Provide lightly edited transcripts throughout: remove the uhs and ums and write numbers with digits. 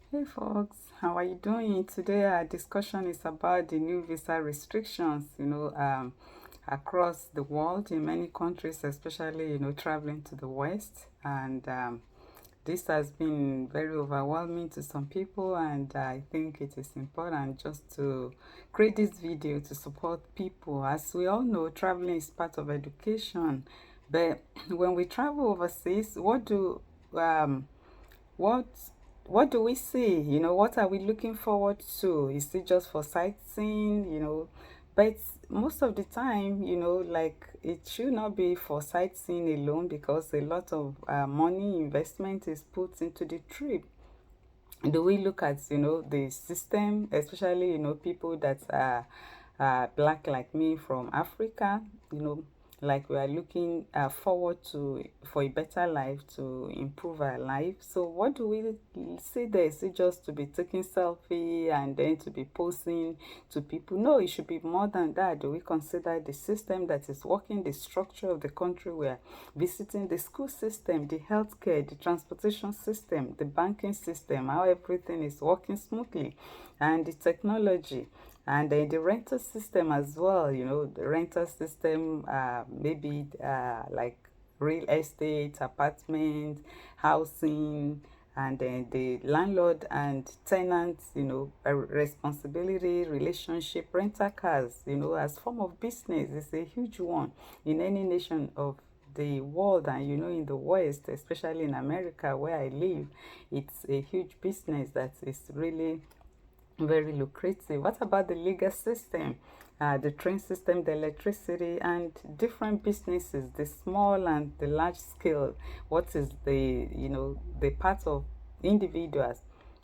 Hey folks, how are you doing? Today our discussion is about the new visa restrictions, across the world in many countries, especially, traveling to the West. And this has been very overwhelming to some people, and I think it is important just to create this video to support people. As we all know, traveling is part of education, but when we travel overseas, um, what what do we see? What are we looking forward to? Is it just for sightseeing? But most of the time, like it should not be for sightseeing alone because a lot of money investment is put into the trip. Do we look at the system, especially people that are black like me from Africa, like we are looking forward to for a better life, to improve our life. So what do we see there? Is it just to be taking selfie and then to be posting to people? No, it should be more than that. Do we consider the system that is working, the structure of the country we are visiting, the school system, the healthcare, the transportation system, the banking system, how everything is working smoothly, and the technology, and then the rental system as well. The rental system, maybe like real estate, apartment, housing, and then the landlord and tenant, responsibility, relationship, rental cars, as form of business is a huge one in any nation of the world. And in the West, especially in America where I live, it's a huge business that is really very lucrative. What about the legal system, the train system, the electricity, and different businesses, the small and the large scale? What is the part of individuals?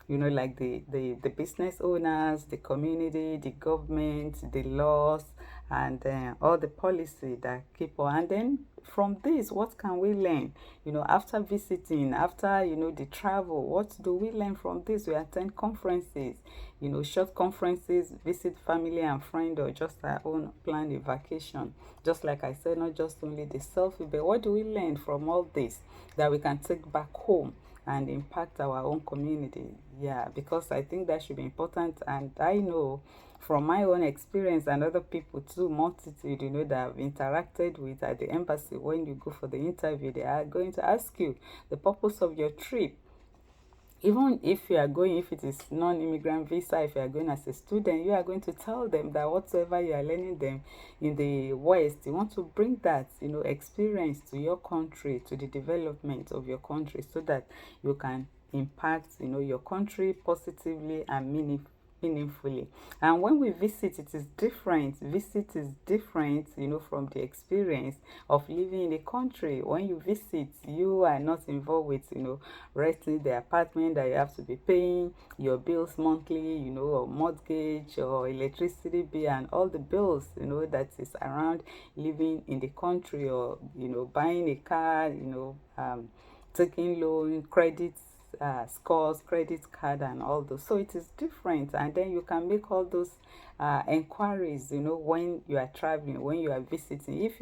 Like the business owners, the community, the government, the laws, and all the policy that keep on. And then from this, what can we learn? After visiting, after the travel, what do we learn from this? We attend conferences, short conferences, visit family and friend, or just our own plan a vacation. Just like I said, not just only the selfie, but what do we learn from all this that we can take back home and impact our own community? Yeah, because I think that should be important. And I know from my own experience and other people too, multitude, that I've interacted with at the embassy, when you go for the interview, they are going to ask you the purpose of your trip. Even if you are going, if it is non-immigrant visa, if you are going as a student, you are going to tell them that whatsoever you are learning them in the West, you want to bring that experience to your country, to the development of your country, so that you can impact your country positively and meaningfully. And when we visit, it is different. Visit is different, from the experience of living in a country. When you visit, you are not involved with, renting the apartment that you have to be paying, your bills monthly, or mortgage or electricity bill, and all the bills, that is around living in the country, or, buying a car, taking loan, credit scores, credit card, and all those. So it is different, and then you can make all those inquiries, when you are traveling, when you are visiting. If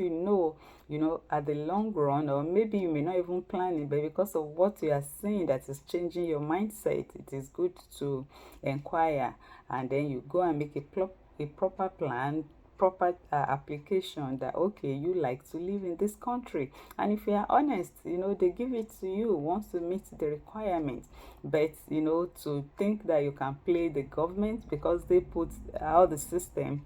at the long run, or maybe you may not even plan it, but because of what you are seeing that is changing your mindset, it is good to inquire, and then you go and make a proper plan, proper application, that okay, you like to live in this country. And if you are honest, they give it to you once you meet the requirements. But to think that you can play the government because they put all the system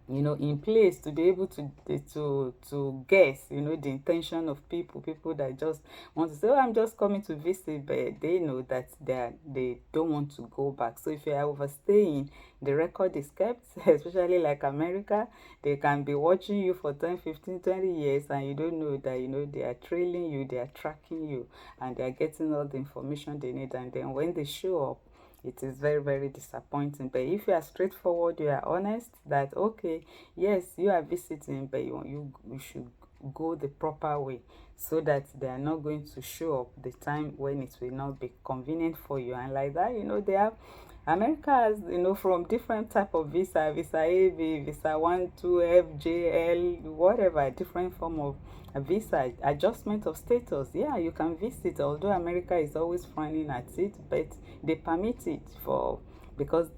in place to be able to guess the intention of people that just want to say, oh, I'm just coming to visit, but they know that they don't want to go back. So if you are overstaying, the record is kept. Especially like America, they can be watching you for 10, 15, 20 years, and you don't know that they are trailing you, they are tracking you, and they are getting all the information they need. And then when they show up, it is very, very disappointing. But if you are straightforward, you are honest that okay, yes, you are visiting, but you should go the proper way, so that they are not going to show up the time when it will not be convenient for you. And like that, they have America has, from different type of visa, visa A, B, visa 1, 2, F, J, L, whatever, different form of a visa adjustment of status. Yeah, you can visit, although America is always frowning at it, but they permit it for, because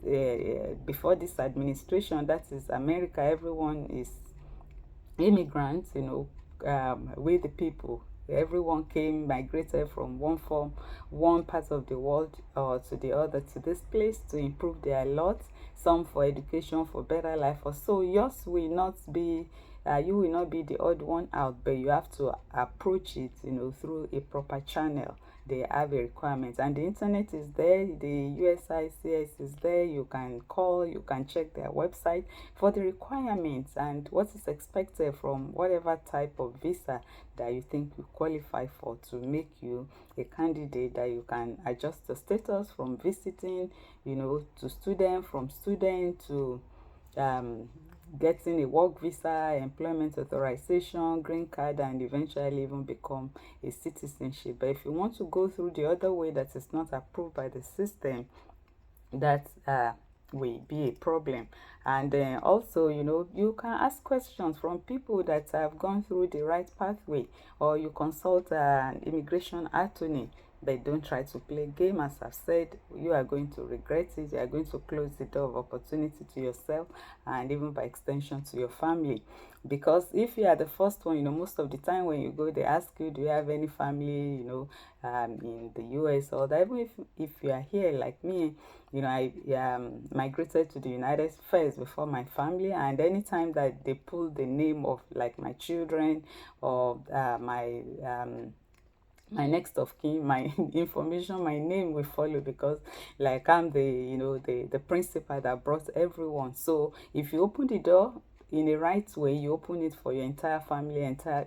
before this administration, that is America, everyone is immigrants, with the people. Everyone came, migrated from one part of the world or to the other to this place to improve their lot, some for education, for better life. Or so yours will not be, you will not be the odd one out, but you have to approach it, through a proper channel. They have a requirement, and the internet is there, the USCIS is there. You can call, you can check their website for the requirements and what is expected from whatever type of visa that you think you qualify for, to make you a candidate that you can adjust the status from visiting, to student, from student to getting a work visa, employment authorization, green card, and eventually even become a citizenship. But if you want to go through the other way that is not approved by the system, that will be a problem. And then also, you can ask questions from people that have gone through the right pathway, or you consult an immigration attorney. But don't try to play game. As I've said, you are going to regret it. You are going to close the door of opportunity to yourself, and even by extension to your family. Because if you are the first one, most of the time when you go, they ask you, do you have any family, in the US or that. Even if you are here like me, I migrated to the United States before my family, and anytime that they pull the name of like my children or my next of kin, my information, my name will follow, because like I'm the principal that brought everyone. So if you open the door in the right way, you open it for your entire family, entire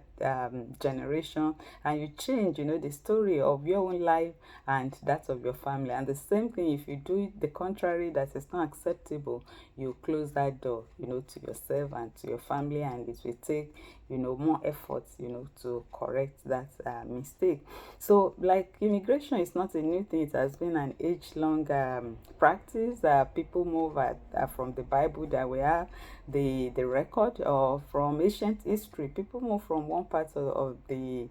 generation, and you change, the story of your own life and that of your family. And the same thing, if you do the contrary, that is not acceptable, you close that door, to yourself and to your family, and it will take, more effort, to correct that mistake. So, like, immigration is not a new thing. It has been an age-long practice. People move from the Bible that we have, the record, or from ancient history. People move from one part of the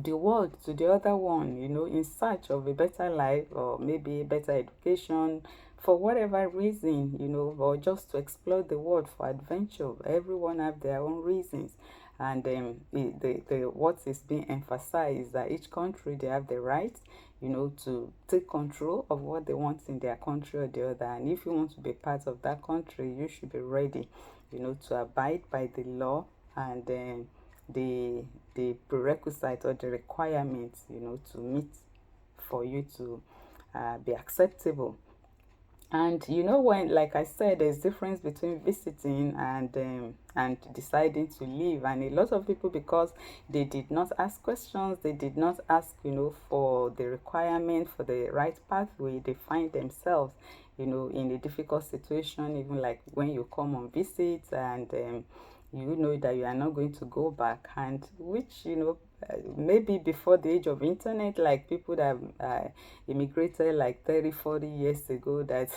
world to the other one, in search of a better life, or maybe a better education, for whatever reason, or just to explore the world for adventure. Everyone have their own reasons. And what is being emphasized is that each country, they have the right, to take control of what they want in their country or the other. And if you want to be part of that country, you should be ready, to abide by the law, and then the prerequisite or the requirements, to meet for you to be acceptable. And when, like I said, there's difference between visiting and deciding to leave. And a lot of people, because they did not ask questions, they did not ask, for the requirement, for the right pathway, they find themselves, in a difficult situation. Even like when you come on visit, and you know that you are not going to go back, and which, maybe before the age of internet, like people that immigrated like 30-40 years ago, that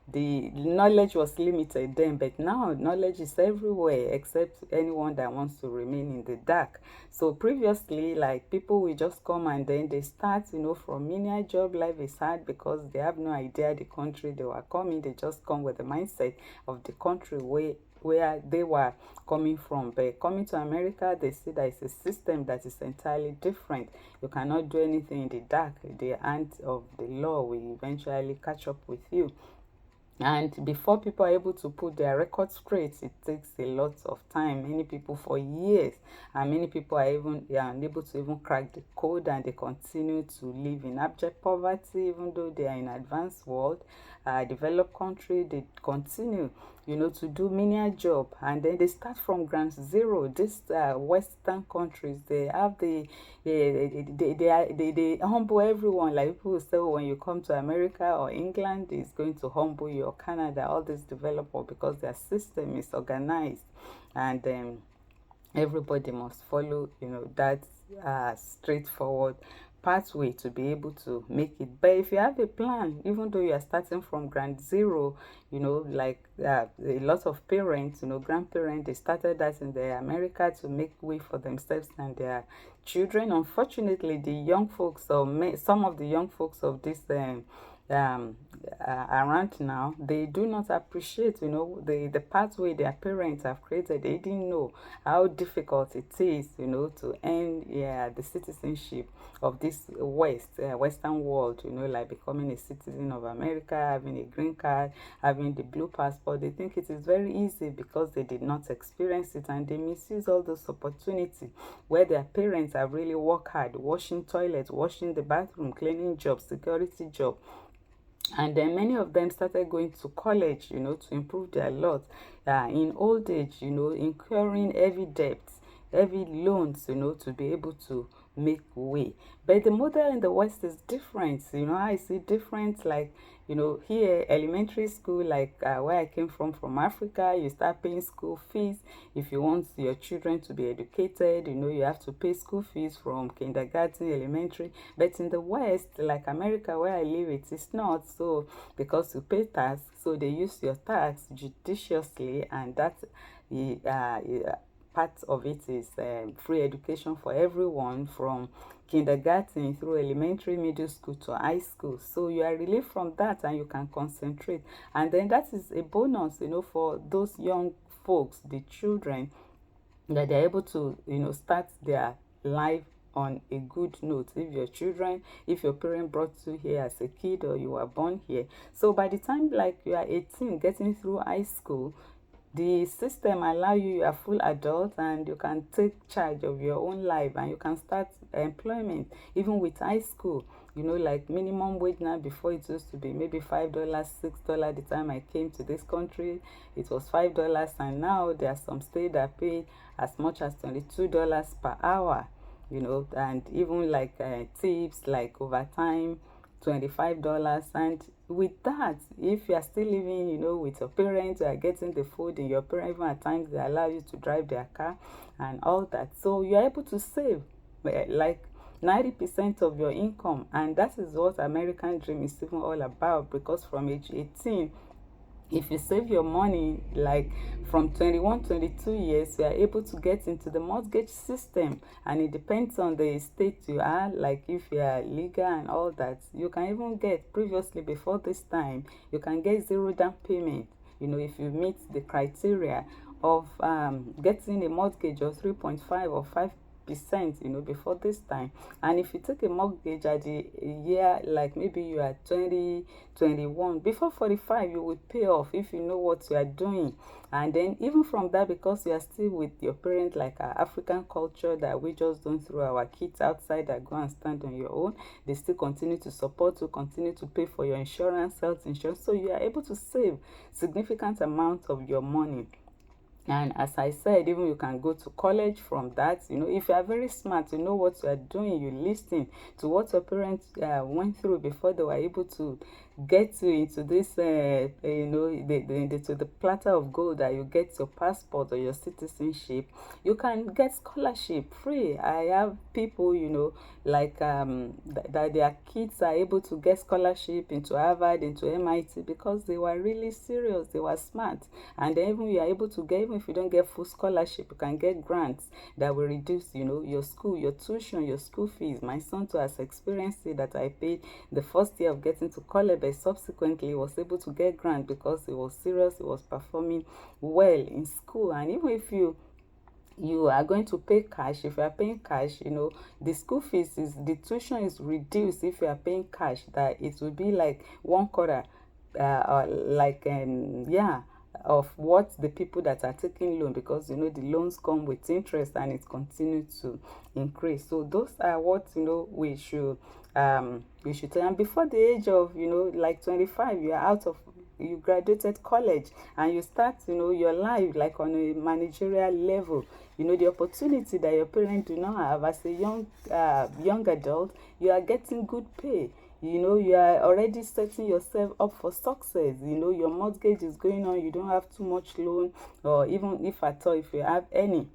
the knowledge was limited then. But now knowledge is everywhere, except anyone that wants to remain in the dark. So previously, like, people will just come and then they start, from menial job. Life is hard because they have no idea the country they were coming. They just come with the mindset of the country where they were coming from. But coming to America, they see that it's a system that is entirely different. You cannot do anything in the dark. The hand of the law will eventually catch up with you. And before people are able to put their records straight, it takes a lot of time. Many people for years, and many people are unable to even crack the code, and they continue to live in abject poverty, even though they are in advanced world, developed country. They continue, to do menial job, and then they start from ground zero. These Western countries, they have they humble everyone. Like people will say, when you come to America or England, it's going to humble you, or Canada, all this developer, because their system is organized, and everybody must follow, that straightforward pathway to be able to make it. But if you have a plan, even though you are starting from ground zero, like a lot of parents, grandparents, they started that in the America to make way for themselves and their children. Unfortunately, the young folks, or some of the young folks of this um, around now, they do not appreciate, the pathway their parents have created. They didn't know how difficult it is, to earn the citizenship of this Western world, like becoming a citizen of America, having a green card, having the blue passport. They think it is very easy because they did not experience it, and they misuse all those opportunities where their parents have really worked hard, washing toilets, washing the bathroom, cleaning jobs, security job. And then many of them started going to college, to improve their lot. In old age, incurring heavy debts, heavy loans, to be able to make way. But the model in the West is different. I see different, like, here, elementary school, like where I came from Africa, you start paying school fees. If you want your children to be educated, you have to pay school fees from kindergarten, elementary. But in the West, like America, where I live, it is not. So, because you pay tax, so they use your tax judiciously, and that part of it is free education for everyone from kindergarten through elementary, middle school to high school. So you are relieved from that and you can concentrate. And then that is a bonus, for those young folks, the children, that they're able to, start their life on a good note. If your parent brought you here as a kid or you were born here. So by the time like you are 18, getting through high school, the system allow you are full adult and you can take charge of your own life and you can start employment even with high school. Like minimum wage now, before it used to be maybe $5, $6. The time I came to this country, it was $5, and now there are some states that pay as much as $22 per hour. And even like tips, like overtime, $25. And with that, if you are still living, with your parents, you are getting the food in your parents, even at times they allow you to drive their car and all that. So you are able to save like 90% of your income. And that is what American Dream is even all about, because from age 18, if you save your money, like from 21, 22 years, you are able to get into the mortgage system. And it depends on the state you are, like if you are legal and all that. You can even get, previously before this time, you can get zero down payment, if you meet the criteria of getting a mortgage of 3.5 or 5%, before this time. And if you take a mortgage at the year, like maybe you are 20, 21, before 45, you will pay off if you know what you are doing. And then even from that, because you are still with your parents, like our African culture that we just don't throw our kids outside that go and stand on your own, they still continue to support you, continue to pay for your insurance, health insurance. So you are able to save significant amount of your money. And as I said, even you can go to college from that. If you are very smart, you know what you are doing, you listen to what your parents went through before they were able to get you into this, to the platter of gold that you get your passport or your citizenship. You can get scholarship free. I have people, like that their kids are able to get scholarship into Harvard, into MIT, because they were really serious, they were smart. And then even you are able to get, even if you don't get full scholarship, you can get grants that will reduce, your school, your tuition, your school fees. My son too has experienced it, that I paid the first year of getting to college, but subsequently was able to get grant because he was serious, he was performing well in school. And even if you are going to pay cash, if you are paying cash, the school fees the tuition is reduced. If you are paying cash, that it will be like 1/4, of what the people that are taking loan, because the loans come with interest and it continues to increase. So those are what we should tell. And before the age of like 25, you graduated college and you start your life like on a managerial level. The opportunity that your parents do not have. As a young adult, you are getting good pay. You are already setting yourself up for success. Your mortgage is going on, you don't have too much loan, or even if at all, if you have any,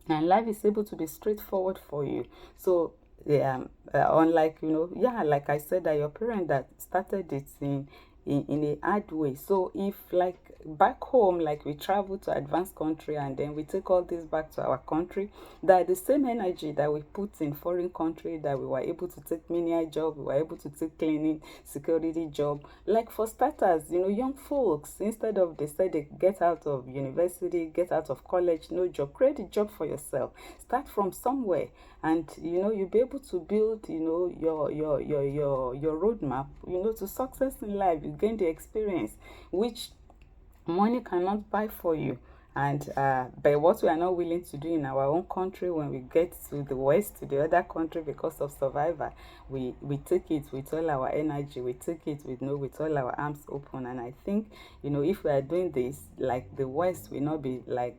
and life is able to be straightforward for you. So unlike, yeah, like I said, that your parent that started it in a hard way. So if like back home, like we travel to advanced country and then we take all this back to our country, that the same energy that we put in foreign country, that we were able to take menial job, we were able to take cleaning, security job. Like for starters, young folks, instead of they say they get out of university, get out of college, no job, create a job for yourself. Start from somewhere, and you'll be able to build, your roadmap, to success in life. You gain the experience which money cannot buy for you. And but what we are not willing to do in our own country, when we get to the west, to the other country, because of survival, we take it with all our energy, we take it with all our arms open. And I think, if we are doing this, like the west will not be like,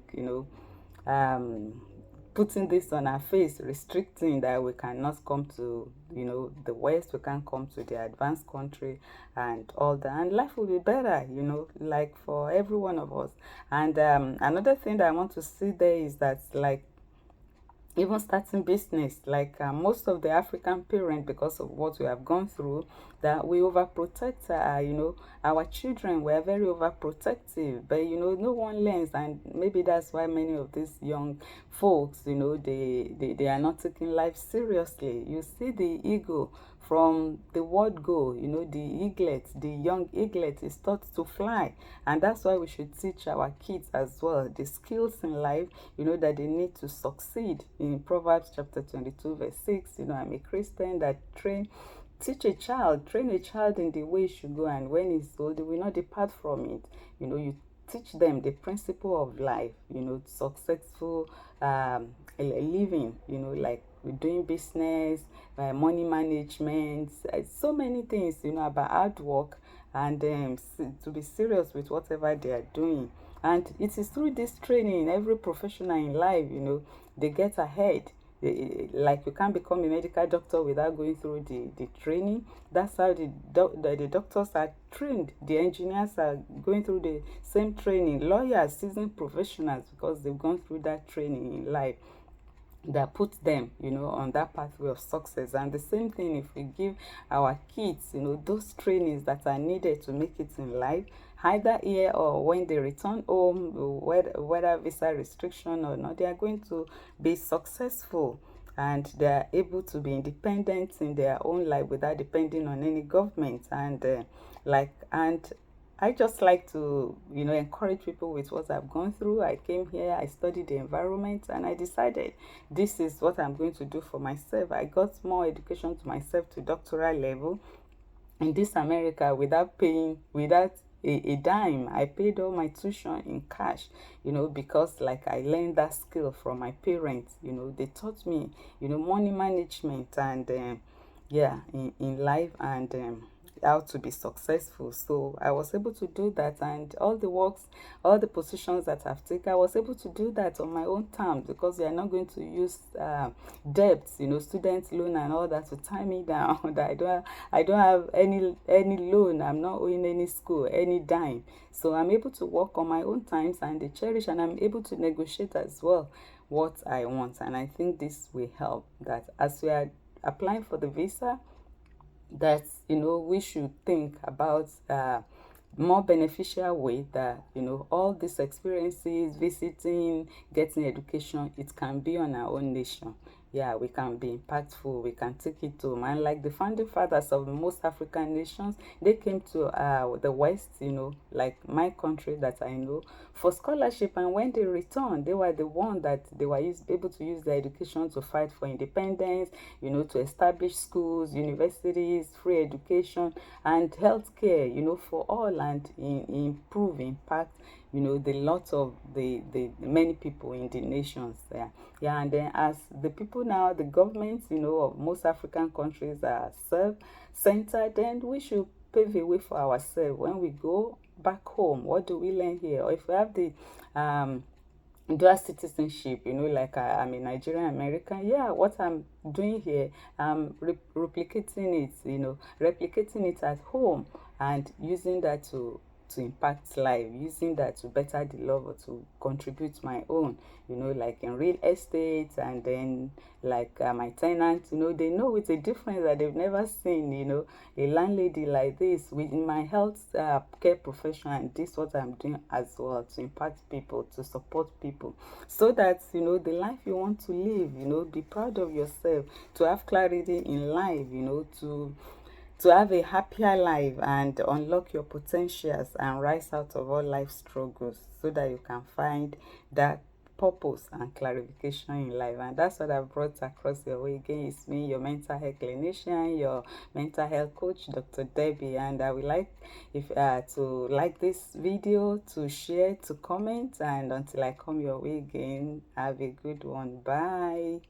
putting this on our face, restricting that we cannot come to, the west, we can't come to the advanced country and all that, and life will be better, like for every one of us. And another thing that I want to see there is that, like, even starting business, like most of the African parents, because of what we have gone through, that we overprotect our children. We're very overprotective, but no one learns. And maybe that's why many of these young folks, they are not taking life seriously. You see the eagle from the word go, the eaglet, the young eaglet is taught to fly. And that's why we should teach our kids as well the skills in life, that they need to succeed. In Proverbs chapter 22 verse 6, I'm a Christian that train a child in the way he should go, and when he's old, he will not depart from it. You teach them the principle of life, successful living, like doing business, money management, so many things, about hard work, and to be serious with whatever they are doing. And it is through this training, every professional in life, they get ahead. Like you can't become a medical doctor without going through the training. That's how the doctors are trained. The engineers are going through the same training. Lawyers, seasoned professionals, because they've gone through that training in life that puts them, on that pathway of success. And the same thing, if we give our kids, those trainings that are needed to make it in life, either here or when they return home, whether visa restriction or not, they are going to be successful, and they are able to be independent in their own life without depending on any government. And I just like to, encourage people with what I've gone through. I came here, I studied the environment, and I decided this is what I'm going to do for myself. I got more education to myself to doctoral level in this America without a dime. I paid all my tuition in cash, because like I learned that skill from my parents. They taught me, money management and yeah, in life, and how to be successful. So I was able to do that, and all the works, all the positions that I've taken, I was able to do that on my own terms, because they are not going to use debts, student loan and all that to tie me down. That I don't have any loan. I'm not owing any school any dime. So I'm able to work on my own times, and they cherish, and I'm able to negotiate as well what I want. And I think this will help, that as we are applying for the visa, that we should think about more beneficial way, that all these experiences, visiting, getting education, it can be on our own nation. Yeah, we can be impactful, we can take it to, and like the founding fathers of most African nations, they came to the West, like my country that I know, for scholarship. And when they returned, they were the one that they were able to use their education to fight for independence, to establish schools, universities, free education, and healthcare, for all, and improve, impact, the lot of the many people in the nations there. Yeah, and then as the people now, the governments, of most African countries are self-centered, then we should pave a way for ourselves. When we go back home, what do we learn here? Or if we have the dual citizenship, like I'm a Nigerian American, yeah, what I'm doing here, I'm replicating it, replicating it at home, and using that to to impact life, using that to better the love or to contribute my own, like in real estate. And then like my tenants, they know it's a difference that they've never seen, a landlady like this with my health care profession. And this is what I'm doing as well, to impact people, to support people, so that the life you want to live, be proud of yourself, to have clarity in life, to have a happier life and unlock your potentials and rise out of all life struggles, so that you can find that purpose and clarification in life. And that's what I've brought across your way. Again, it's me, your mental health clinician, your mental health coach, Dr. Debbie. And I would like if to like this video, to share, to comment, and until I come your way again, have a good one. Bye.